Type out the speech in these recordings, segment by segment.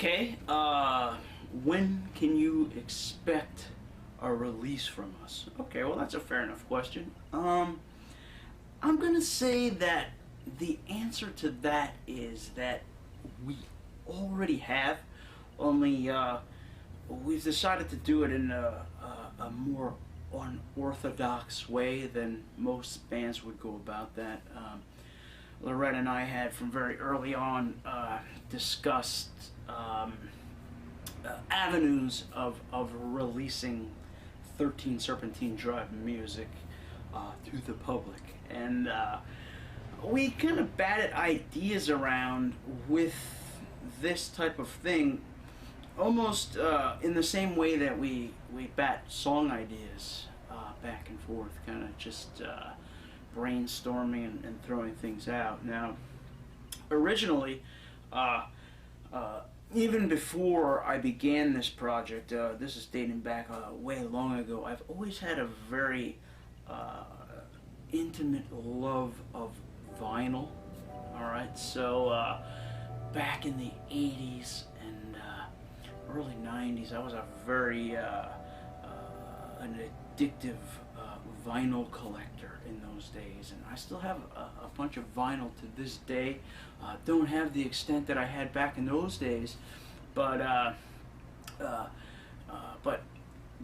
Okay, when can you expect a release from us? Okay, well that's a fair enough question. I'm gonna say that the answer to that is that we already have, only we've decided to do it in a more unorthodox way than most bands would go about that. Loretta and I had from very early on discussed avenues of releasing 13 Serpentine Drive music to the public, and we kind of batted ideas around with this type of thing almost in the same way that we bat song ideas back and forth, kind of just brainstorming and throwing things out. Now, originally, even before I began this project, this is dating back way long ago, I've always had a very intimate love of vinyl. Alright, so back in the 80s and early 90s, I was a very an addictive vinyl collector in those days, and I still have a bunch of vinyl to this day. Don't have the extent that I had back in those days, but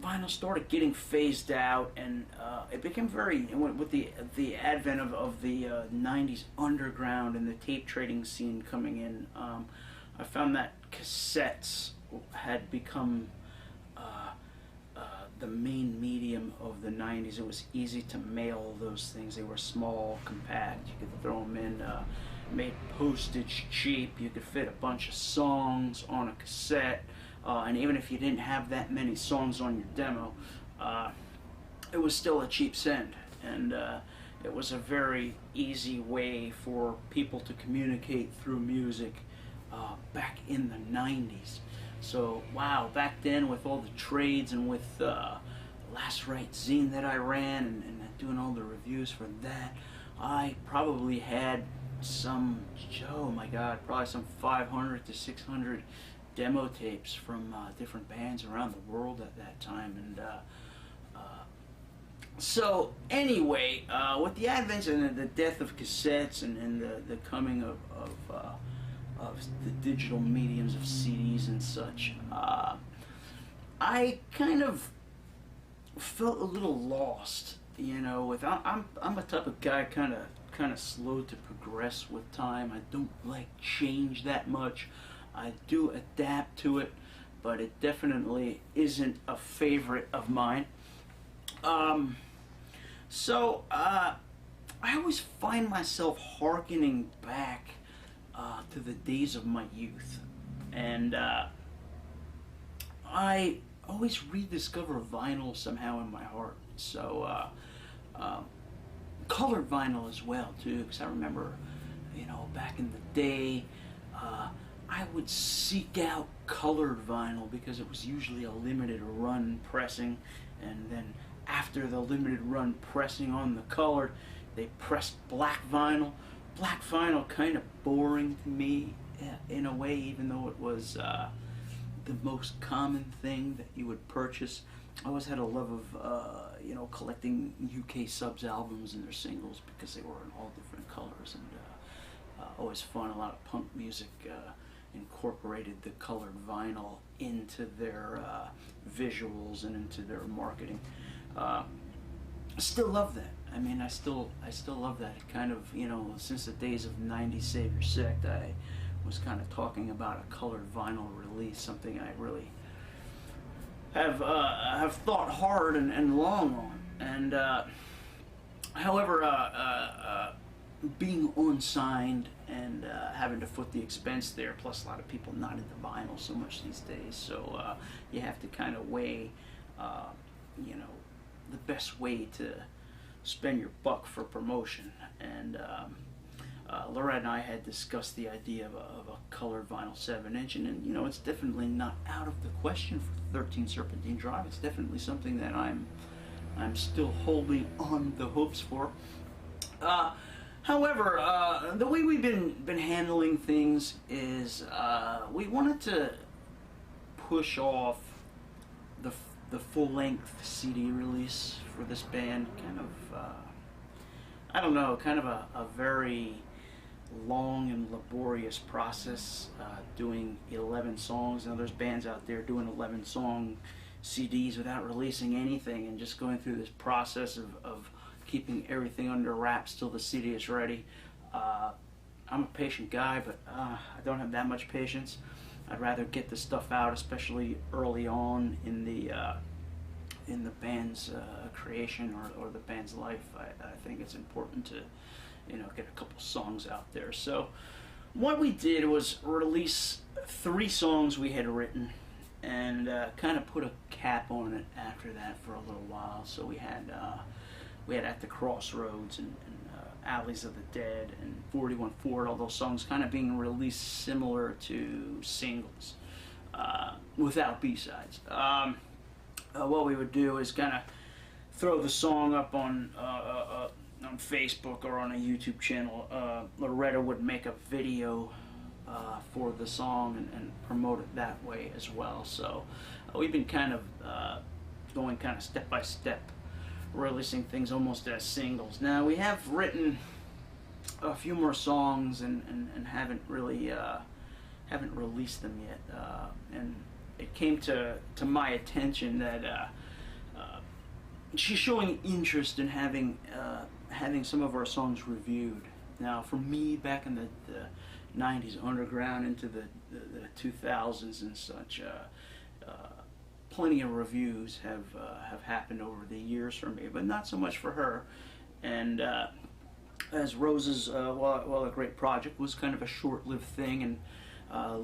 vinyl started getting phased out, and it became very, with the advent of the 90s underground and the tape trading scene coming in, I found that cassettes had become the main medium of the 90s. It was easy to mail those things. They were small, compact. You could throw them in, made postage cheap. You could fit a bunch of songs on a cassette, and even if you didn't have that many songs on your demo, it was still a cheap send, and it was a very easy way for people to communicate through music back in the 90s. So, wow, back then with all the trades and with Last Right Zine that I ran and doing all the reviews for that, I probably had some, oh my god, probably some 500 to 600 demo tapes from different bands around the world at that time. And so anyway, with the advent and the death of cassettes and the coming of the digital mediums of CDs and such, I kind of felt a little lost, you know. With I'm a type of guy kind of slow to progress with time. I don't like change that much. I do adapt to it, but it definitely isn't a favorite of mine. So I always find myself hearkening back to the days of my youth, and I always rediscover vinyl somehow in my heart. So colored vinyl as well too, because I remember, you know, back in the day, I would seek out colored vinyl because it was usually a limited run pressing, and then after the limited run pressing on the colored, they pressed black vinyl. Black vinyl kind of boring to me in a way, even though it was the most common thing that you would purchase. I always had a love of you know, collecting UK subs albums and their singles because they were in all different colors, and always fun. A lot of punk music incorporated the colored vinyl into their visuals and into their marketing. I still love that. I mean, I still love that. It kind of, you know, since the days of 90s Save Your Sect, I was kind of talking about a colored vinyl release, something I really have thought hard and long on. And however, being unsigned and having to foot the expense there, plus a lot of people not into vinyl so much these days, so you have to kind of weigh, you know, the best way to spend your buck for promotion. And Loretta and I had discussed the idea of a colored vinyl 7-inch, and you know, it's definitely not out of the question for 13 Serpentine Drive. It's definitely something that I'm still holding on the hopes for. However, the way we've been handling things is we wanted to push off the the full length CD release for this band. Kind of I don't know, kind of a very long and laborious process, doing 11 songs. Now there's bands out there doing 11 song CDs without releasing anything and just going through this process of keeping everything under wraps till the CD is ready. I'm a patient guy, but I don't have that much patience. I'd rather get the stuff out, especially early on in the band's creation or the band's life. I think it's important to, get a couple songs out there. So what we did was release 3 songs we had written and kind of put a cap on it after that for a little while. So we had At the Crossroads and Alleys of the Dead and 41 Ford, all those songs kind of being released similar to singles without B-sides. What we would do is kind of throw the song up on Facebook or on a YouTube channel. Loretta would make a video for the song and promote it that way as well. So we've been kind of going kind of step by step, releasing things almost as singles. Now we have written a few more songs and haven't really haven't released them yet. And it came to my attention that she's showing interest in having some of our songs reviewed. Now, for me, back in the 90s underground into the 2000s and such, plenty of reviews have happened over the years for me, but not so much for her. And as Rose's, while a great project, was kind of a short-lived thing and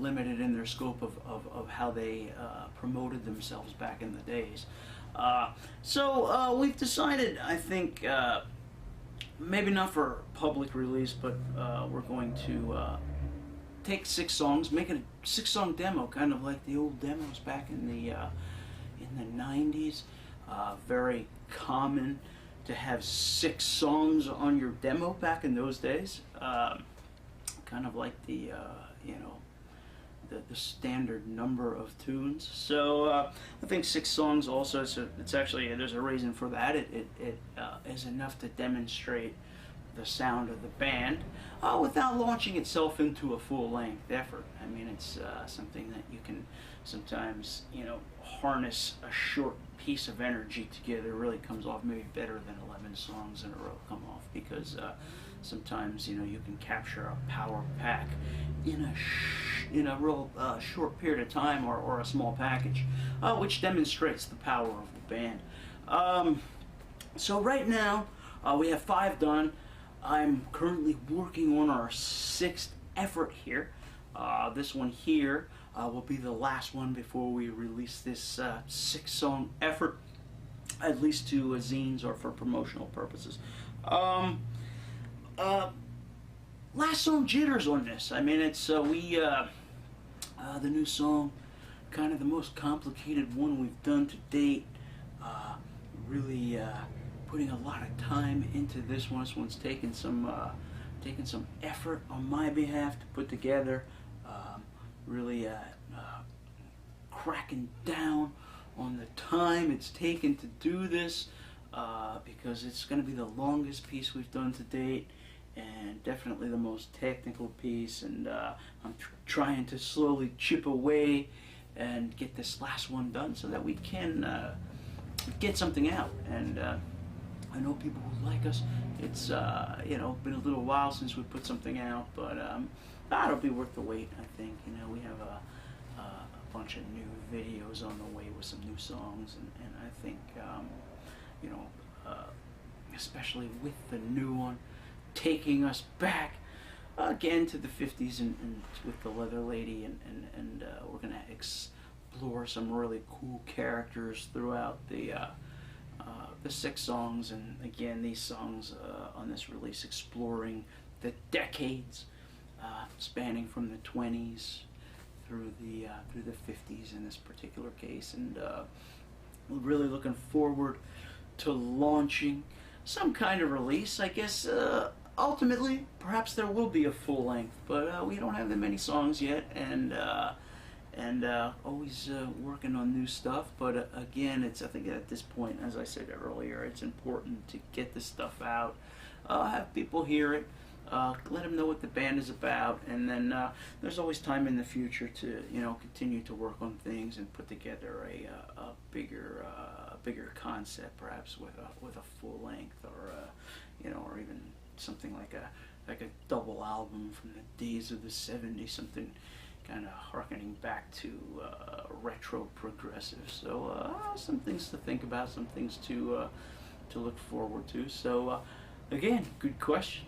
limited in their scope of how they promoted themselves back in the days. So we've decided, I think, maybe not for public release, but we're going to take 6 songs, make it a 6-song demo, kind of like the old demos back in the 90s. Very common to have 6 songs on your demo back in those days. Kind of like the standard number of tunes. So I think 6 songs also, so it's actually, there's a reason for that. It is enough to demonstrate the sound of the band without launching itself into a full-length effort. I mean, it's something that you can sometimes, harness a short piece of energy together. It really comes off maybe better than 11 songs in a row come off, because sometimes, you can capture a power pack in a real short period of time, or a small package, which demonstrates the power of the band. So right now, we have 5 done. I'm currently working on our 6th effort here. This one here will be the last one before we release this 6-song effort, at least to zines or for promotional purposes. Last song, Jitters, on this. I mean, it's the new song, kind of the most complicated one we've done to date. Really putting a lot of time into this one. This one's taken some effort on my behalf to put together. Really cracking down on the time it's taken to do this, because it's going to be the longest piece we've done to date, and definitely the most technical piece. And I'm trying to slowly chip away and get this last one done so that we can get something out. And I know people who like us. It's been a little while since we put something out, but it'll be worth the wait. I think we have a bunch of new videos on the way with some new songs, and I think especially with the new one, taking us back again to the 50s and with the Leather Lady, and we're gonna explore some really cool characters throughout the 6 songs. And again, these songs on this release exploring the decades spanning from the 20s through the 50s in this particular case. And we're really looking forward to launching some kind of release. I guess ultimately perhaps there will be a full length, but we don't have that many songs yet, and and always working on new stuff. But again, I think at this point, as I said earlier, it's important to get the stuff out, have people hear it, let them know what the band is about, and then there's always time in the future to continue to work on things and put together a bigger concept, perhaps with a full length, or or even something like a double album from the days of the '70s, something kind of harkening back to retro progressive. So some things to think about, some things to look forward to. So again, good question.